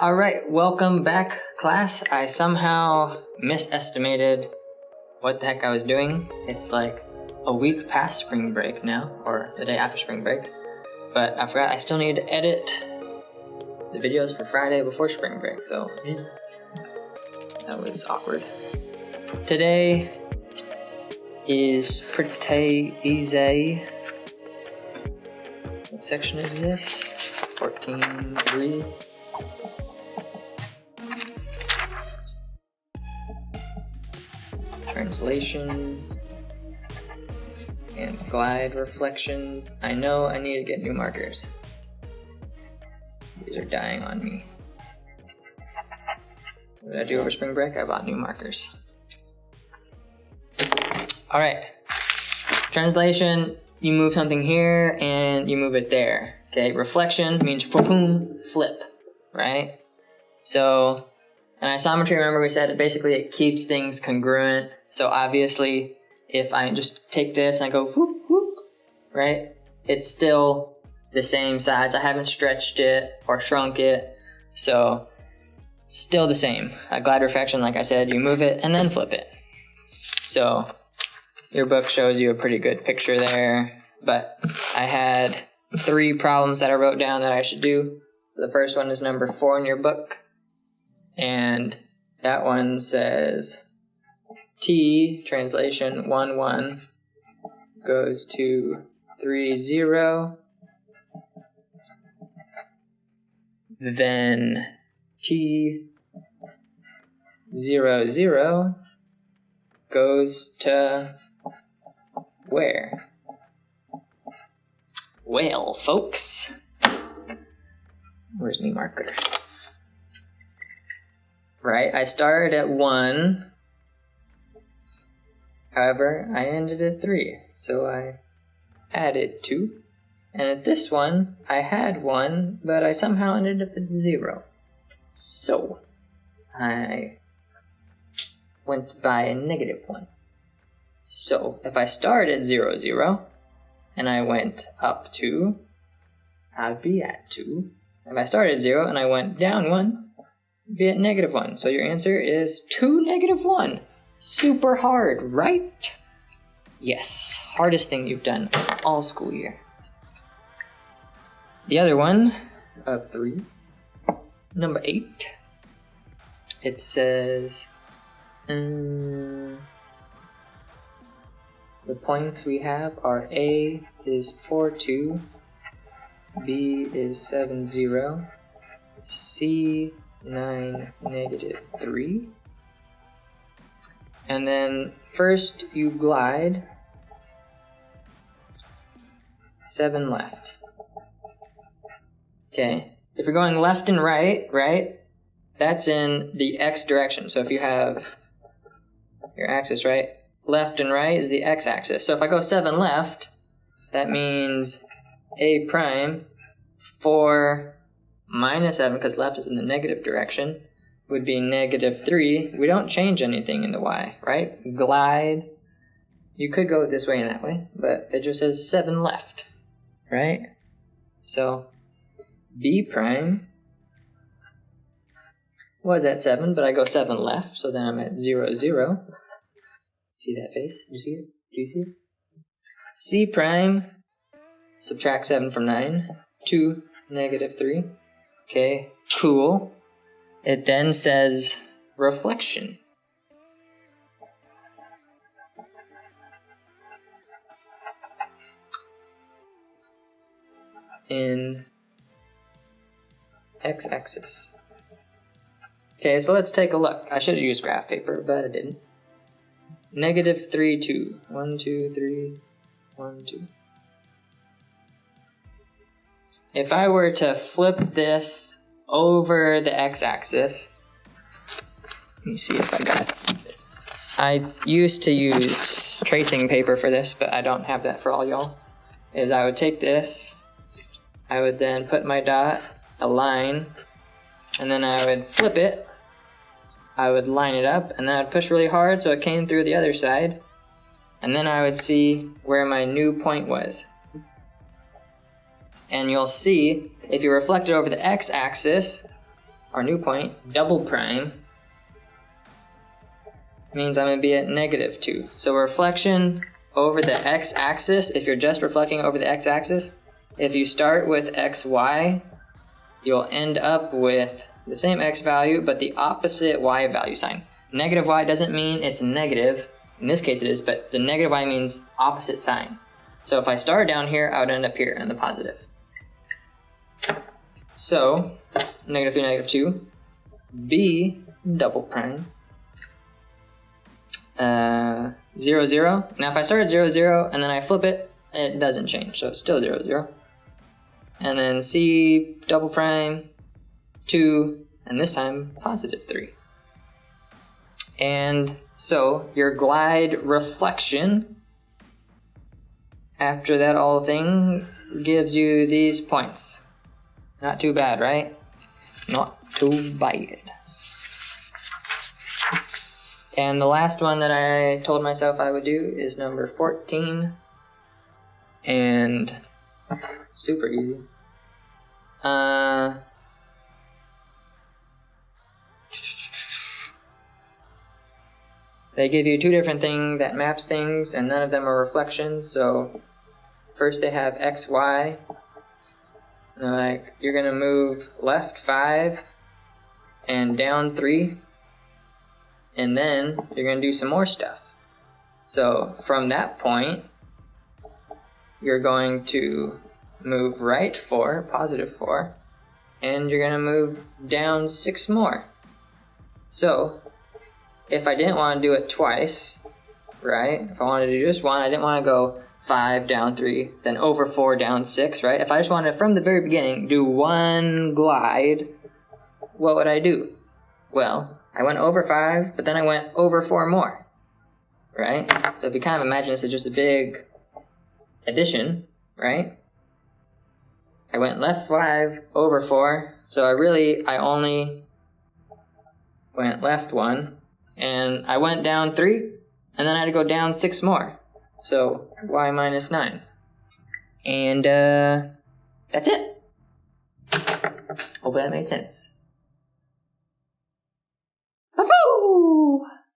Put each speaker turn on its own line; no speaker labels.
All right, welcome back, class. I somehow misestimated what the heck I was doing. It's like a week past spring break now, or the day after spring break. But I forgot I still need to edit the videos for Friday before spring break, so that was awkward. Today is pretty easy. What section is this? 14.3. Translations and glide reflections. I know I need to get new markers. These are dying on me. What did I do over spring break? I bought new markers. Alright. Translation, you move something here and you move it there. Okay, reflection means boom, flip, right? So, in isometry, remember we said basically it keeps things congruent. So obviously, if I just take this and I go whoop, whoop, right? It's still the same size. I haven't stretched it or shrunk it. So, it's still the same. A glide reflection, like I said, you move it and then flip it. So, your book shows you a pretty good picture there. But I had 3 problems that I wrote down that I should do. So the first one is number 4 in your book. And that one says T, translation 1, 1, goes to 3, 0. Then T, 0, 0 goes to where? Well, folks, where's my markers? Right, I started at 1. However, I ended at 3, so I added 2. And at this one, I had 1, but I somehow ended up at 0. So, I went by a -1. So, if I start at 0, 0, and I went up 2, I'd be at 2. If I started at 0 and I went down 1, I'd be at -1. So your answer is 2, -1. Super hard, right? Yes, hardest thing you've done all school year. The other one of 3, number 8, it says, the points we have are A is 4, 2, B is 7, 0, C 9, -3. And then first you glide 7 left. Okay, if you're going left and right, that's in the X direction. So if you have your axis, right, left and right is the X axis. So if I go 7 left, that means A prime 4 -7, because left is in the negative direction, would be -3. We don't change anything in the Y, right? Glide. You could go this way and that way, but it just says 7 left, right? So B prime was at 7, but I go 7 left, so then I'm at 0, 0. See that face? Did you see it? Do you see it? C prime, subtract 7 from 9, 2, -3. Okay, cool. It then says reflection. In X-axis. Okay, so let's take a look. I should have used graph paper, but I didn't. -3, 2. 1, 2, 3, 1, 2. If I were to flip this over the X-axis, let me see if I got it. I used to use tracing paper for this, but I don't have that for all y'all. Is I would take this, I would then put my dot, a line, and then I would flip it. I would line it up, and then I'd push really hard so it came through the other side. And then I would see where my new point was. And you'll see, if you reflect it over the x-axis, our new point, double prime, means I'm going to be at -2. So reflection over the x-axis, if you're just reflecting over the x-axis, if you start with xy, you'll end up with the same x value, but the opposite y value sign. Negative y doesn't mean it's negative. In this case it is, but the negative y means opposite sign. So if I start down here, I would end up here in the positive. So, -3, -2, b double prime, 0, 0. Now if I start at 0, 0, and then I flip it, it doesn't change, so it's still 0, 0. And then c double prime, 2, and this time +3. And so your glide reflection after that all thing gives you these points. Not too bad, right? Not too bad. And the last one that I told myself I would do is number 14. And super easy. They give you two different things that maps things, and none of them are reflections. So first they have x, y. And they're like, you're gonna move left 5 and down 3, and then you're gonna do some more stuff. So from that point, you're going to move right 4, +4, and you're gonna move down 6 more. So if I didn't want to do it twice, right? If I wanted to do just one, I didn't want to go 5 down 3, then over 4 down 6, right? If I just wanted to, from the very beginning, do one glide, what would I do? Well, I went over 5, but then I went over 4 more, right? So if you kind of imagine this as just a big addition, right? I went left 5, over 4, so I only went left 1, and I went down 3, and then I had to go down 6 more. So y -9. And that's it. Hope that made sense. Woohoo!